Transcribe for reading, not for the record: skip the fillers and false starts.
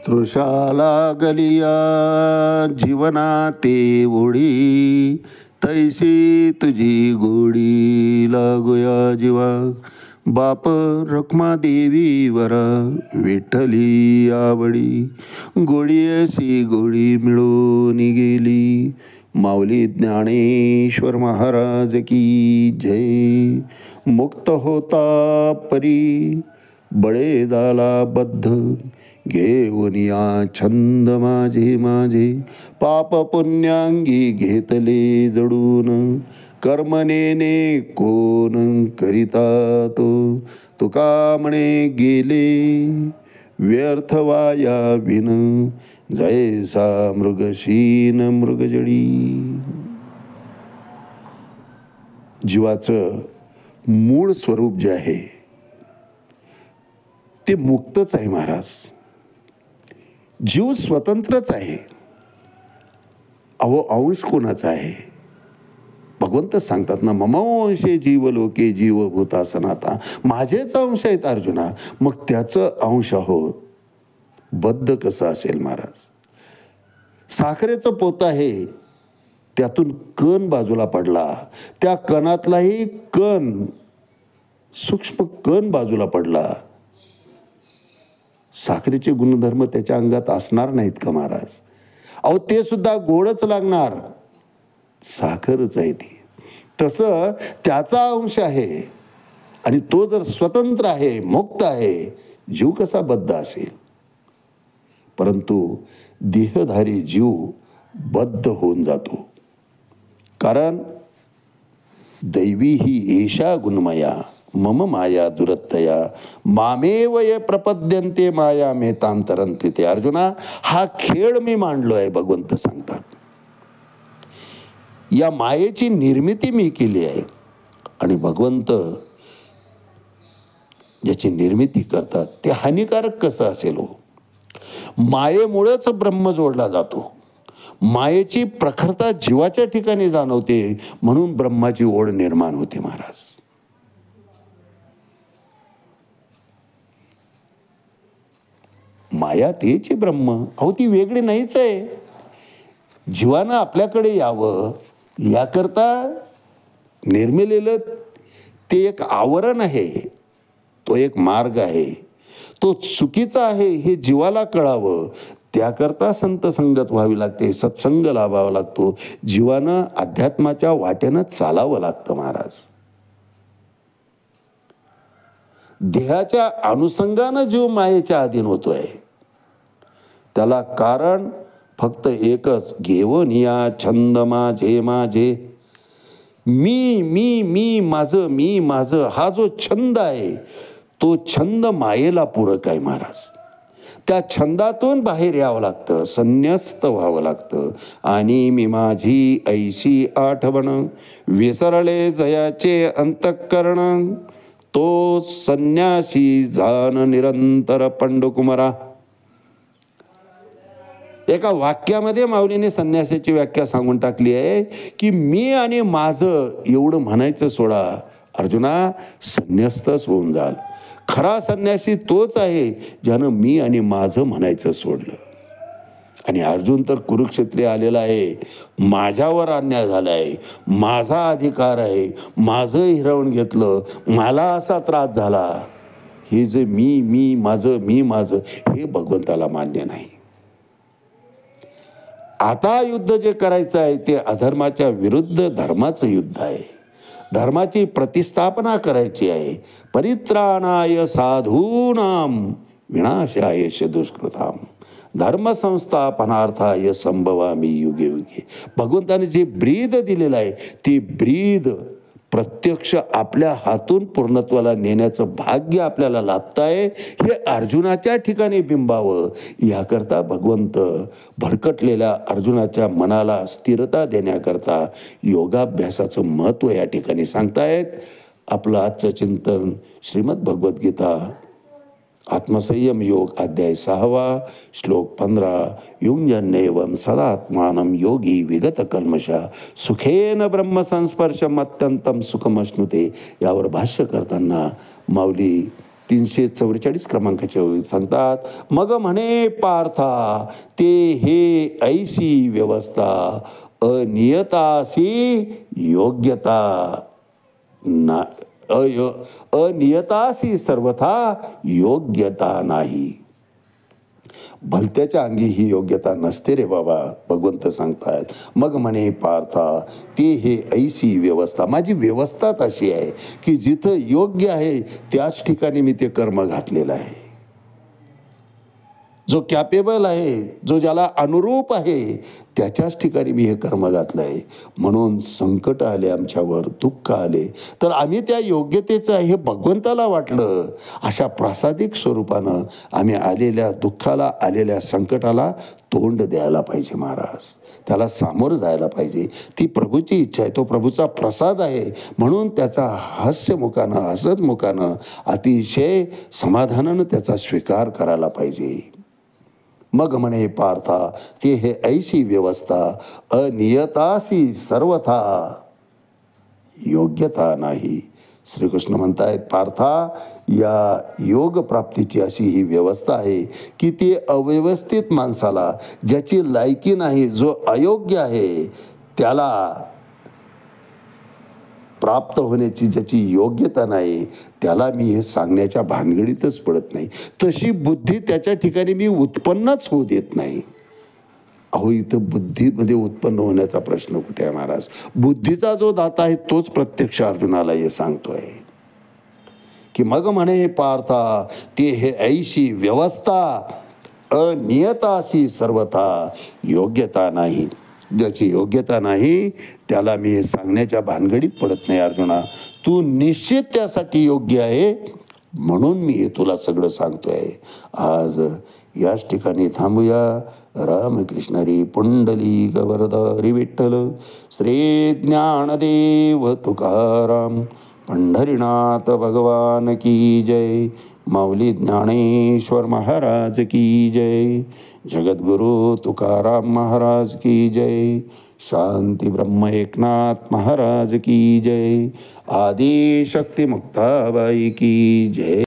तृषाला गलिया जीवना ते ओढी, तैसी तुझी गोडी लागोया जीवा. बाप रखमा देवी वरा विठ्ठली आवडी, गोडी अशी गोडी मिळून गेली. माऊली ज्ञानेश्वर महाराज की जय. मुक्त होता परी बळे झाला बद्ध, घेऊन या छंद माझे माझे. पाप पुण्यांगी घेतले जडून, कर्मनेने कोण करिता तो. तुका म्हणे गेले व्यर्थ वाया विन, जैसा मृगशीन मृगजडी. जीवाचं मूळ स्वरूप जे आहे ते मुक्तच आहे महाराज. जीव स्वतंत्रच आहे. अहो अंश कोणाचा आहे? भगवंत सांगतात ना, ममवंशे जीव लोके जीवभूता सनाता. माझेच अंश आहेत अर्जुना. मग त्याचं अंश आहोत, बद्ध कसं असेल महाराज? साखरेचं पोत आहे, त्यातून कण बाजूला पडला, त्या कणातलाही कण, सूक्ष्म कण बाजूला पडला. साखरेचे गुणधर्म त्याच्या अंगात असणार नाहीत का महाराज? अहो ते सुद्धा गोडच लागणार, साखरच आहे ती. तसं त्याचा अंश आहे आणि तो जर स्वतंत्र आहे, मुक्त आहे, जीव कसा बद्ध असेल? परंतु देहधारी जीव बद्ध होऊन जातो. कारण दैवी ही एषा गुणमया मम माया दुरत्तया, मामेवय प्रपद्यन्ते माया मे ताम तरन्ति ते. अर्जुना, हा खेळ मी मांडलोय, भगवंत सांगतात. या मायेची निर्मिती मी केली आहे. आणि भगवंत ज्याची निर्मिती करतात ते हानिकारक कसं असेल हो? मायेमुळेच ब्रह्म जोडला जातो. मायेची प्रखरता जीवाच्या ठिकाणी जाणवते, म्हणून ब्रह्माची ओढ निर्माण होते महाराज. माया तेची ब्रह्म. अहो ती वेगळी नाहीच आहे. जीवानं आपल्याकडे यावं याकरता निर्मिलेलं ते एक आवरण आहे, तो एक मार्ग आहे. तो चुकीचा आहे हे जीवाला कळावं, त्याकरता संत संगत व्हावी लागते, सत्संग लाभावा लागतो. जीवानं अध्यात्माच्या वाटेनं चालावं लागतं महाराज. देहाच्या अनुषंगानं जीव मायेच्या अधीन होतोय. त्याला कारण फक्त एकच, घेऊन या छंद माझे माझे. मी मी मी माझं, मी माझं, हा जो छंद आहे तो छंद मायेला पूरक आहे महाराज. त्या छंदातून बाहेर यावं लागतं, संन्यस्त व्हावं लागतं. आणि मी माझी ऐशी आठवण, विसरले जयाचे अंतःकरण, तो संन्यासी जाण निरंतर पंडुकुमारा. एका वाक्यामध्ये माऊलीने संन्यासाची व्याख्या सांगून टाकली आहे की मी आणि माझं एवढं म्हणायचं सोडा अर्जुना, संन्यस्तच होऊन जाल. खरा संन्यासी तोच आहे ज्यानं मी आणि माझं म्हणायचं सोडलं. आणि अर्जुन तर कुरुक्षेत्री आलेला आहे, माझ्यावर अन्याय झाला आहे, माझा अधिकार आहे, माझं हिरावून घेतलं, मला असा त्रास झाला. हे जे मी मी माझं, मी माझं, हे भगवंताला मान्य नाही. आता युद्ध जे करायचं आहे ते अधर्माच्या विरुद्ध धर्माचं युद्ध आहे. धर्माची प्रतिस्थापना करायची आहे. परित्राणाय साधूनाम विनाशाय दुष्कृताम, धर्मसंस्थापनार्थाय संभवामी युगे युगे. भगवंताने जे ब्रीद दिलेलं आहे ती ब्रीद प्रत्यक्ष आपल्या हातून पूर्णत्वाला नेण्याचं भाग्य आपल्याला लाभत आहे. हे अर्जुनाच्या ठिकाणी बिंबावं याकरता भगवंत भरकटलेल्या अर्जुनाच्या मनाला स्थिरता देण्याकरता योगाभ्यासाचं महत्त्व या ठिकाणी सांगतायत. आपलं आजचं चिंतन श्रीमद भगवद्गीता आत्मसंयम योग अध्याय 6 श्लोक 15. युञ्जन्नेवं सदात्मानं योगी विगत कल्मषा सुखेन ब्रह्मसंस्पर्शम अत्यंतम सुखमश्नुते. यावर भाष्य करताना माऊली 344 क्रमांकाच्या ओळीत सांगतात, मग म्हणे पार्था ते हे ऐसी व्यवस्था अनियतासी योग्यता ना अनियतासी सर्वथा योग्यता नाही. भलत्याच्या अंगी ही योग्यता नसते रे बाबा, भगवंत सांगतायत. मग म्हणे पार्था ते हे ऐसी व्यवस्था, माझी व्यवस्थाच अशी आहे की जिथं योग्य आहे त्याच ठिकाणी मी ते कर्म घातलेलं आहे. जो कॅपेबल आहे, जो ज्याला अनुरूप आहे, त्याच्याच ठिकाणी मी हे कर्म घातलं आहे. म्हणून संकट आले आमच्यावर, दुःख आले, तर आम्ही त्या योग्यतेचं हे भगवंताला वाटलं. अशा प्रासादिक स्वरूपानं आम्ही आलेल्या दुःखाला, आलेल्या संकटाला तोंड द्यायला पाहिजे महाराज. त्याला सामोरं जायला पाहिजे. ती प्रभूची इच्छा आहे, तो प्रभूचा प्रसाद आहे. म्हणून त्याचा हास्यमुखानं, हसतमुखानं, अतिशय समाधानानं त्याचा स्वीकार करायला पाहिजे. मग म्हणे पार्था ते हे ऐसी व्यवस्था अनियतासी सर्वथा योग्यता नाही. श्रीकृष्ण म्हणतायत, पार्था या योग प्राप्तीची अशी ही व्यवस्था आहे की ती अव्यवस्थित माणसाला, ज्याची लायकी नाही, जो अयोग्य आहे, त्याला प्राप्त होण्याची ज्याची योग्यता नाही, त्याला मी हे सांगण्याच्या भानगडीतच पडत नाही. तशी बुद्धी त्याच्या ठिकाणी मी उत्पन्नच होऊ देत नाही. अहो, इथं बुद्धीमध्ये उत्पन्न होण्याचा प्रश्न कुठे आहे महाराज? बुद्धीचा जो दाता आहे तोच प्रत्यक्ष अर्जुनाला हे सांगतोय की मग म्हणे पार्था ते हे ऐशी व्यवस्था अनियतासी सर्वथा योग्यता नाही. ज्याची योग्यता नाही त्याला मी हे सांगण्याच्या भानगडीत पडत नाही. अर्जुना, तू निश्चित त्यासाठी योग्य आहे, म्हणून मी हे तुला सगळं सांगतोय. आज याच ठिकाणी थांबूया. रामकृष्ण हरी पुंडलिक वरदा हरी विठ्ठल. श्री ज्ञानदेव तुकाराम पंढरीनाथ भगवान की जय. माऊली ज्ञानेश्वर महाराज की जय. जगद्गुरु तुकाराम महाराज की जय. शांती ब्रह्म एकनाथ महाराज की जय. आदि शक्ती मुक्ताबाई की जय.